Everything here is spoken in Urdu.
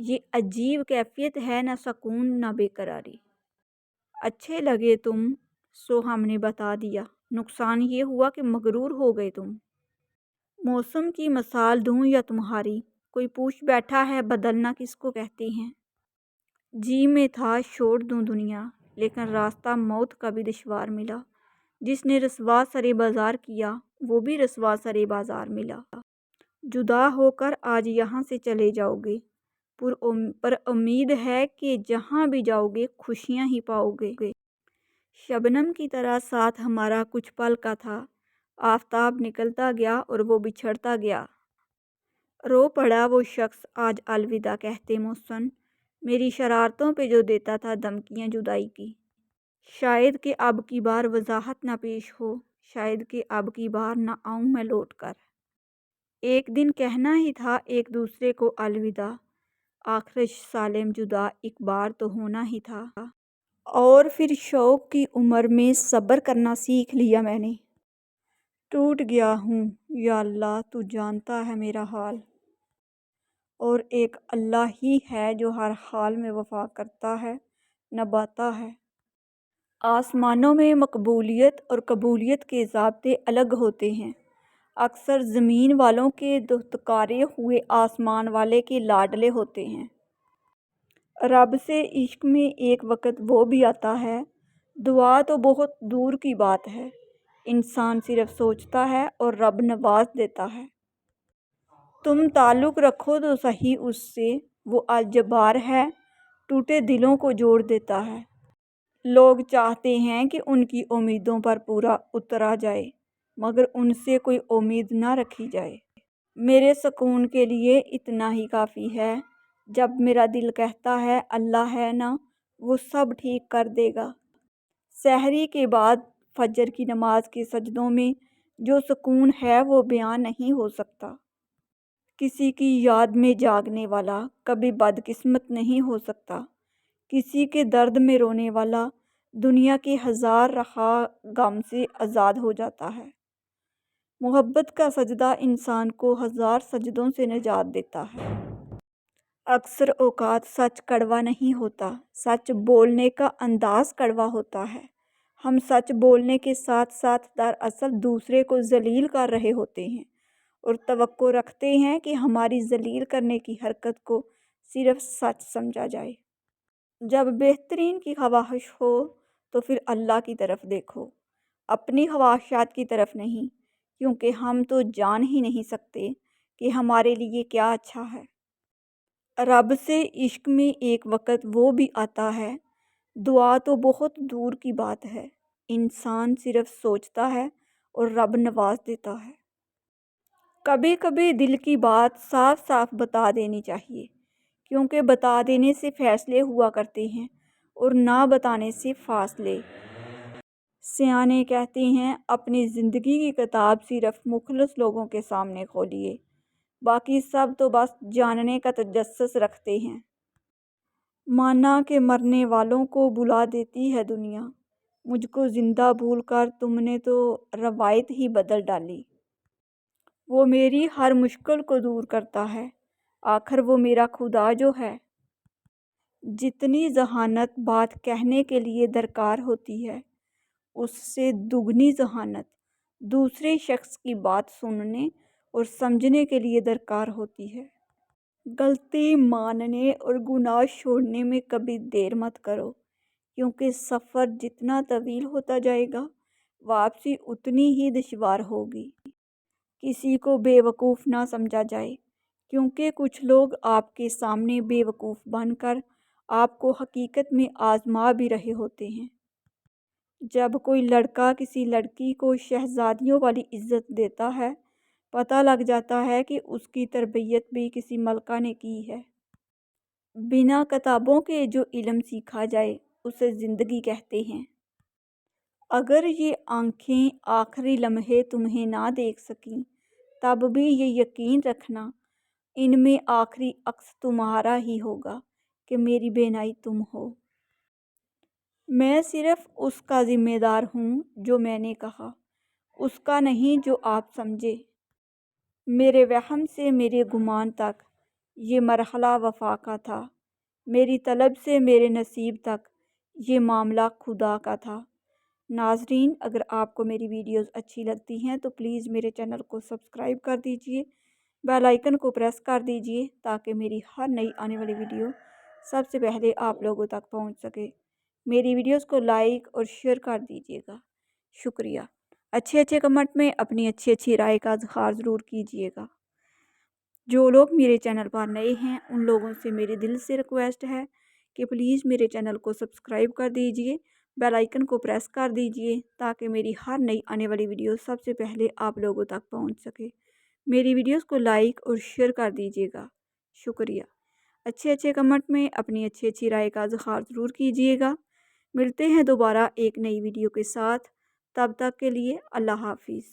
یہ عجیب کیفیت ہے، نہ سکون نہ بے قراری۔ اچھے لگے تم سو ہم نے بتا دیا، نقصان یہ ہوا کہ مغرور ہو گئے تم۔ موسم کی مثال دوں یا تمہاری، کوئی پوچھ بیٹھا ہے بدلنا کس کو کہتے ہیں۔ جی میں تھا چھوڑ دوں دنیا، لیکن راستہ موت کا بھی دشوار ملا۔ جس نے رسوا سرے بازار کیا، وہ بھی رسوا سرے بازار ملا۔ جدا ہو کر آج یہاں سے چلے جاؤ گے، پر امید ہے کہ جہاں بھی جاؤ گے خوشیاں ہی پاؤ گے۔ شبنم کی طرح ساتھ ہمارا کچھ پل کا تھا، آفتاب نکلتا گیا اور وہ بچھڑتا گیا۔ رو پڑا وہ شخص آج الوداع کہتے محسن، میری شرارتوں پہ جو دیتا تھا دھمکیاں جدائی کی۔ شاید کہ اب کی بار وضاحت نہ پیش ہو، شاید کہ اب کی بار نہ آؤں میں لوٹ کر۔ ایک دن کہنا ہی تھا ایک دوسرے کو الوداع، آخرش سالم جدا ایک بار تو ہونا ہی تھا۔ اور پھر شوق کی عمر میں صبر کرنا سیکھ لیا میں نے۔ ٹوٹ گیا ہوں یا اللہ تو جانتا ہے میرا حال، اور ایک اللہ ہی ہے جو ہر حال میں وفا کرتا ہے، نبھاتا ہے۔ آسمانوں میں مقبولیت اور قبولیت کے ضابطے الگ ہوتے ہیں، اکثر زمین والوں کے دھتکارے ہوئے آسمان والے کے لاڈلے ہوتے ہیں۔ رب سے عشق میں ایک وقت وہ بھی آتا ہے، دعا تو بہت دور کی بات ہے، انسان صرف سوچتا ہے اور رب نواز دیتا ہے۔ تم تعلق رکھو تو صحیح اس سے، وہ الجبار ہے، ٹوٹے دلوں کو جوڑ دیتا ہے۔ لوگ چاہتے ہیں کہ ان کی امیدوں پر پورا اترا جائے، مگر ان سے کوئی امید نہ رکھی جائے۔ میرے سکون کے لیے اتنا ہی کافی ہے، جب میرا دل کہتا ہے اللہ ہے نا، وہ سب ٹھیک کر دے گا۔ سحری کے بعد فجر کی نماز کے سجدوں میں جو سکون ہے وہ بیان نہیں ہو سکتا۔ کسی کی یاد میں جاگنے والا کبھی بدقسمت نہیں ہو سکتا، کسی کے درد میں رونے والا دنیا کے ہزار رہا غم سے آزاد ہو جاتا ہے۔ محبت کا سجدہ انسان کو ہزار سجدوں سے نجات دیتا ہے۔ اکثر اوقات سچ کڑوا نہیں ہوتا، سچ بولنے کا انداز کڑوا ہوتا ہے۔ ہم سچ بولنے کے ساتھ ساتھ دراصل دوسرے کو ذلیل کر رہے ہوتے ہیں، اور توقع رکھتے ہیں کہ ہماری ذلیل کرنے کی حرکت کو صرف سچ سمجھا جائے۔ جب بہترین کی خواہش ہو تو پھر اللہ کی طرف دیکھو، اپنی خواہشات کی طرف نہیں، کیونکہ ہم تو جان ہی نہیں سکتے کہ ہمارے لیے کیا اچھا ہے۔ رب سے عشق میں ایک وقت وہ بھی آتا ہے، دعا تو بہت دور کی بات ہے، انسان صرف سوچتا ہے اور رب نواز دیتا ہے۔ کبھی کبھی دل کی بات صاف صاف بتا دینی چاہیے، کیونکہ بتا دینے سے فیصلے ہوا کرتے ہیں اور نہ بتانے سے فاصلے۔ سیانے کہتے ہیں اپنی زندگی کی کتاب صرف مخلص لوگوں کے سامنے کھولیے، باقی سب تو بس جاننے کا تجسس رکھتے ہیں۔ مانا کہ مرنے والوں کو بلا دیتی ہے دنیا، مجھ کو زندہ بھول کر تم نے تو روایت ہی بدل ڈالی۔ وہ میری ہر مشکل کو دور کرتا ہے، آخر وہ میرا خدا جو ہے۔ جتنی ذہانت بات کہنے کے لیے درکار ہوتی ہے، اس سے دگنی ذہانت دوسرے شخص کی بات سننے اور سمجھنے کے لیے درکار ہوتی ہے۔ غلطی ماننے اور گناہ چھوڑنے میں کبھی دیر مت کرو، کیونکہ سفر جتنا طویل ہوتا جائے گا واپسی اتنی ہی دشوار ہوگی۔ کسی کو بے وقوف نہ سمجھا جائے، کیونکہ کچھ لوگ آپ کے سامنے بے وقوف بن کر آپ کو حقیقت میں آزما بھی رہے ہوتے ہیں۔ جب کوئی لڑکا کسی لڑکی کو شہزادیوں والی عزت دیتا ہے، پتہ لگ جاتا ہے کہ اس کی تربیت بھی کسی ملکہ نے کی ہے۔ بنا کتابوں کے جو علم سیکھا جائے اسے زندگی کہتے ہیں۔ اگر یہ آنکھیں آخری لمحے تمہیں نہ دیکھ سکیں، تب بھی یہ یقین رکھنا ان میں آخری عکس تمہارا ہی ہوگا کہ میری بینائی تم ہو۔ میں صرف اس کا ذمہ دار ہوں جو میں نے کہا، اس کا نہیں جو آپ سمجھے۔ میرے وہم سے میرے گمان تک یہ مرحلہ وفا کا تھا، میری طلب سے میرے نصیب تک یہ معاملہ خدا کا تھا۔ ناظرین، اگر آپ کو میری ویڈیوز اچھی لگتی ہیں تو پلیز میرے چینل کو سبسکرائب کر دیجئے، بیل آئیکن کو پریس کر دیجئے تاکہ میری ہر نئی آنے والی ویڈیو سب سے پہلے آپ لوگوں تک پہنچ سکے۔ میری ویڈیوز کو لائک اور شیئر کر دیجئے گا، شکریہ۔ اچھے کمنٹ میں اپنی اچھی رائے کا اظہار ضرور کیجئے گا۔ جو لوگ میرے چینل پر نئے ہیں ان لوگوں سے میری دل سے ریکویسٹ ہے کہ پلیز میرے چینل کو سبسکرائب کر دیجئے، بیل آئیکن کو پریس کر دیجئے تاکہ میری ہر نئی آنے والی ویڈیو سب سے پہلے آپ لوگوں تک پہنچ سکے۔ میری ویڈیوز کو لائک اور شیئر کر دیجئے گا، شکریہ۔ اچھے کمنٹ میں اپنی اچھی رائے کا اظہار ضرور کیجئے گا۔ ملتے ہیں دوبارہ ایک نئی ویڈیو کے ساتھ، تب تک کے لیے اللہ حافظ۔